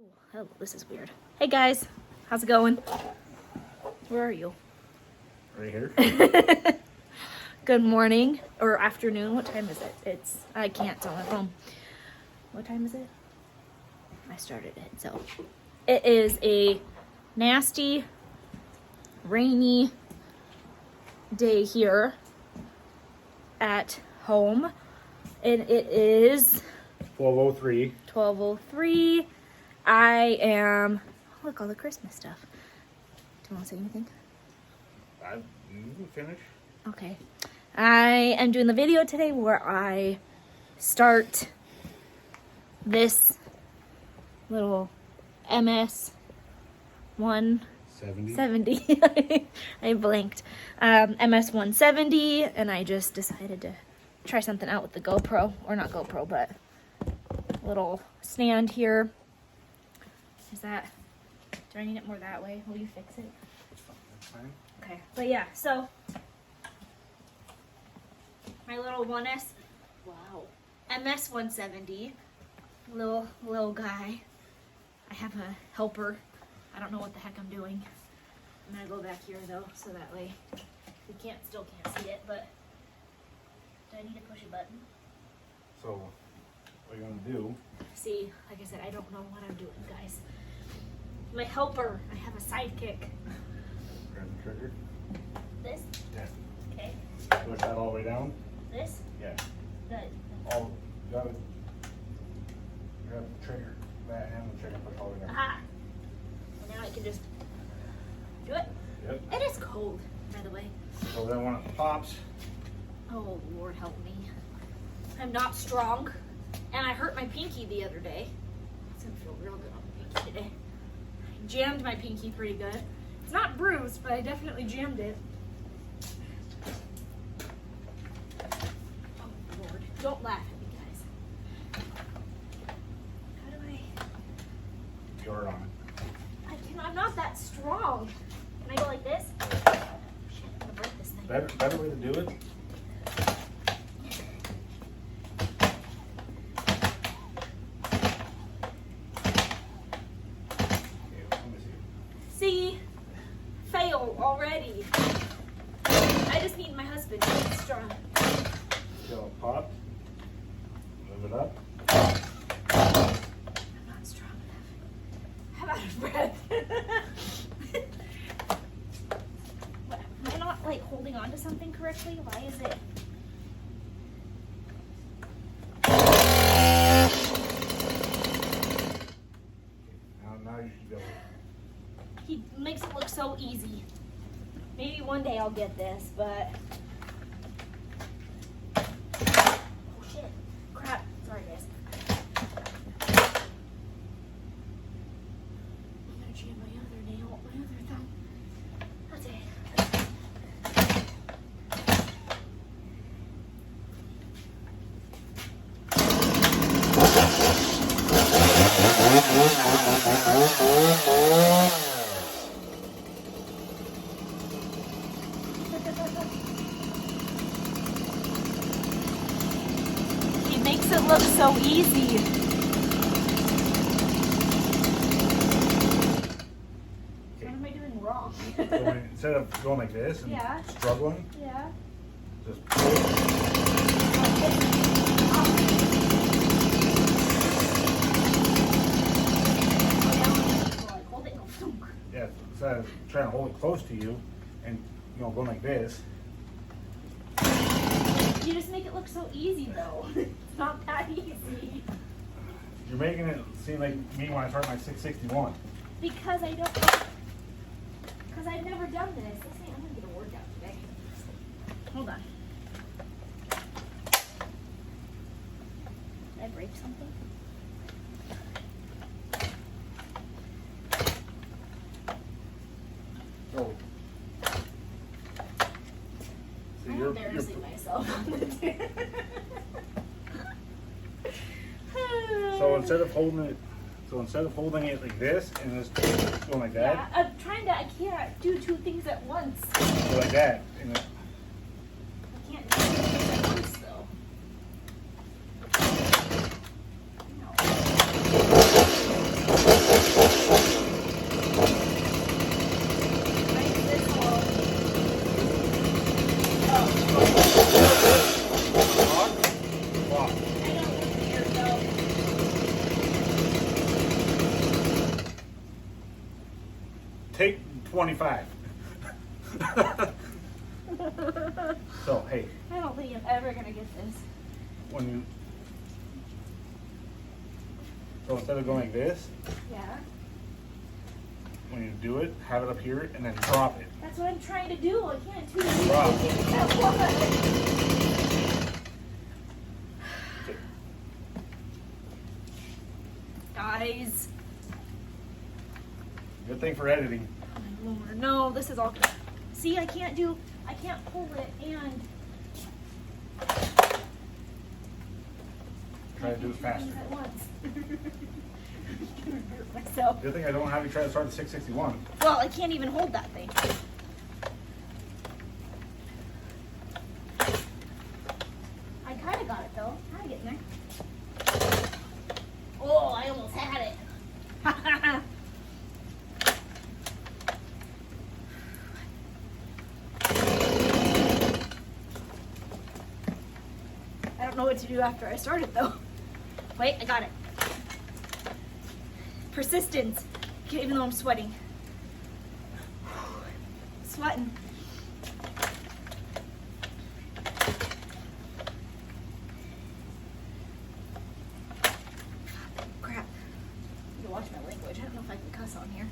Oh, this is weird. Hey guys, how's it going? Where are you? Right here. Good morning or afternoon. What time is it? I can't tell my phone. What time is it? I started it. So it is a nasty, rainy day here at home. And it is 12:03. 12:03. I am, look, all the Christmas stuff. Do you want to say anything? You can finish. Okay. I am doing the video today where I start this little MS 170. I blanked. MS 170, and I just decided to try something out with the GoPro, or not GoPro, but little stand here. Is that, do I need it more that way? Will you fix it? That's fine. Okay, but yeah, so my little 1S, wow, MS 170, little guy. I have a helper. I don't know what the heck I'm doing. I'm gonna go back here though, so that way we still can't see it. But do I need to push a button? So, what you're gonna do? See, like I said, I don't know what I'm doing, guys. My helper. I have a sidekick. Grab the trigger. This. Yeah. Okay. Push that all the way down. This. Yeah. Good. All. Grab the trigger. That and the trigger. Push all the way down. Aha! And now I can just do it. Yep. It is cold, by the way. So then when it pops, Oh, Lord help me. I'm not strong. And I hurt my pinky the other day. It's gonna feel real good on the pinky today. I jammed my pinky pretty good. It's not bruised, but I definitely jammed it. Oh, Lord. Don't laugh at me, guys. How do I... you're on it. I'm not that strong. Can I go like this? Shit, I'm gonna break this thing. Better way to do it. Okay, let me see. See? Fail already. I just need my husband to be strong. Feel it pop. Move it up. I'm not strong enough. I'm out of breath. What, am I not like holding on to something correctly? Why is it? Now you should go. He makes it look so easy. Maybe one day I'll get this, but... Oh shit. Crap. Sorry guys. I'm gonna jam my other nail, my other thumb. That's it. He makes it look so easy. What am I doing wrong? So instead of going like this and Yeah. struggling, Yeah. just Hold it. yeah, instead of trying to hold it close to you and going like this. You just make it look so easy though. It's not that easy. You're making it seem like me when I start my 661. Because I don't. Because I've never done this. Let's see, I'm gonna get a workout today. Hold on. Did I break something? So, I'm embarrassing myself. so instead of holding it like this and just going like Yeah, that, I'm trying to. I can't do two things at once. go like that, and I can't do two things at once though. No. off. I don't look weird though. Take 25. So, hey, I don't think I'm ever gonna get this. when you, so instead of going like this, Yeah. when you do it, have it up here and then drop it. That's what I'm trying to do. I can't do Drop. that one. Guys. Good thing for editing. Oh my Lord. No, this is all. See, I can't pull it and. Try to do it faster. At once. I'm gonna hurt myself. Good thing I don't have you try to start the 661. Well, I can't even hold that thing. I kind of got it though. Kind of getting there. Oh, I almost had it. I don't know what to do after I started though. Wait, I got it. Persistence, even though I'm sweating. Sweating. Crap. I need to watch my language. I don't know if I can cuss on here.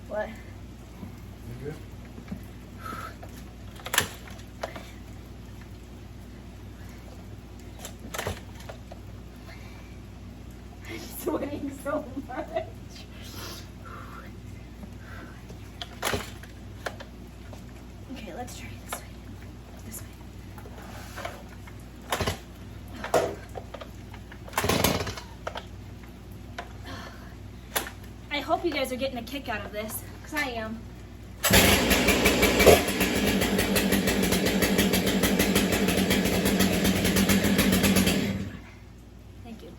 What? You good? I'm sweating so much. Okay, let's try this way. This way. I hope you guys are getting a kick out of this, because I am. Thank you.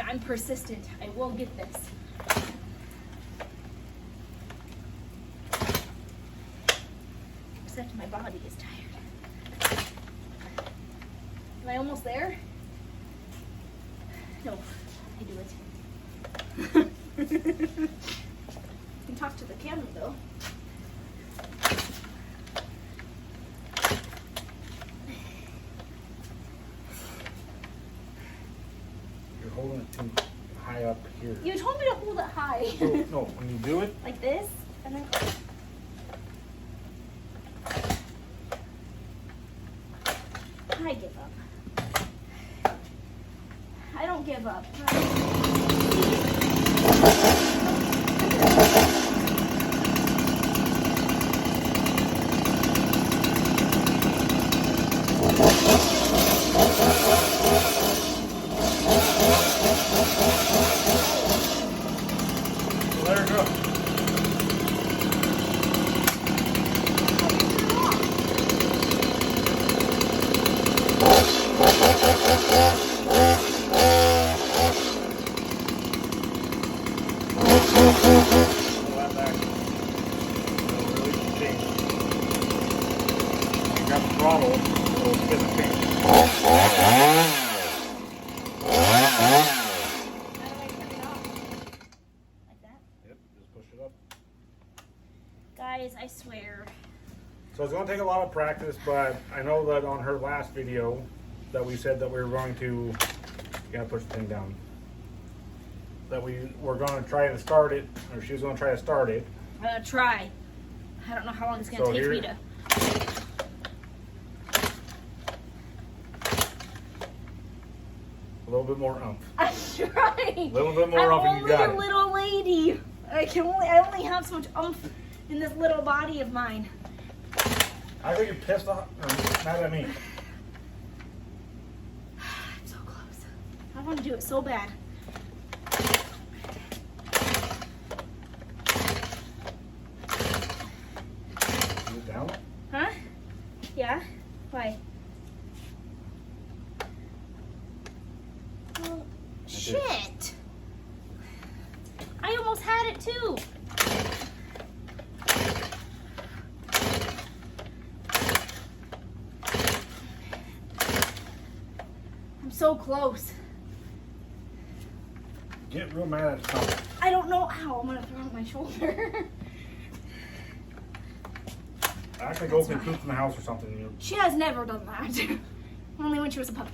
I'm persistent. I will get this. Except my body is tired. Am I almost there? No, I do it. You can talk to the camera though. You're holding it too high up here. You told me to hold it high. So, no, when you do it, Like this, and then. I give up. I don't give up. let her go. Pull that back. It'll release the chain. You grab the throttle, it'll spin the chain. How do I turn it off? Like that? Yep, just push it up. Guys, I swear. So it's going to take a lot of practice, but I know that on her last video that we said that we were going to, you gotta push the thing down, that we were going to try to start it, or she was going to try to start it. I'm gonna try. I don't know how long it's gonna So take here- me to. A little bit more oomph. I'm trying. A little bit more oomph and you got I'm it. only a little lady. I only have so much oomph in this little body of mine. I think you're pissed off, or mad at me. I'm so close. I want to do it so bad. Move down. Huh? Yeah? Why? Well, shit. I almost had it too. so close. Get real mad at something. I don't know how I'm gonna throw out my shoulder. Actually, go open poop in the house or something. You know. She has never done that. Only when she was a puppy.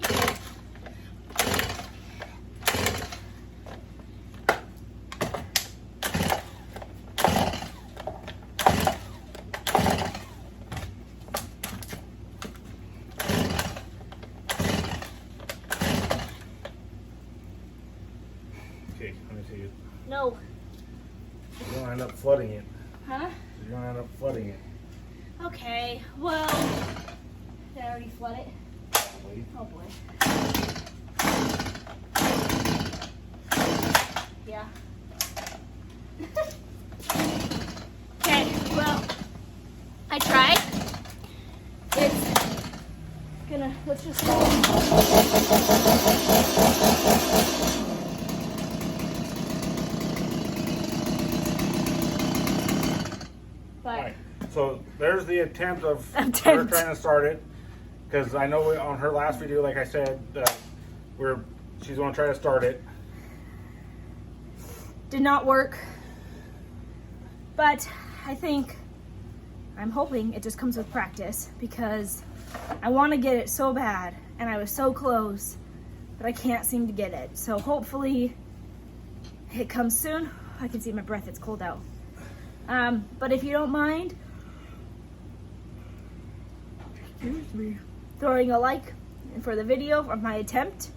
Okay, let me see it. No. You're gonna end up flooding it. Huh? You're gonna end up flooding it. Okay, well, did I already flood it? Probably. Oh boy. Yeah. Okay, well, I tried. It's gonna, let's just But Alright, so there's the attempt of her Attempt. trying to start it. Because I know on her last video, like I said, she's going to try to start it. did not work. But I'm hoping it just comes with practice because I want to get it so bad and I was so close, but I can't seem to get it. So hopefully it comes soon. I can see my breath, it's cold out. But if you don't mind, excuse me, throwing a like for the video of my attempt.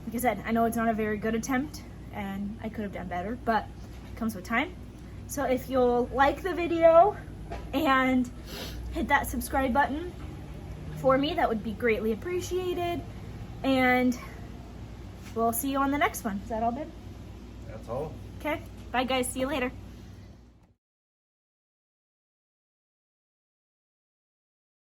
Like I said, I know it's not a very good attempt and I could have done better, but it comes with time. So if you'll like the video and hit that subscribe button for me, that would be greatly appreciated. And we'll see you on the next one. Is that all, babe? That's all. Okay. Bye, guys. See you later.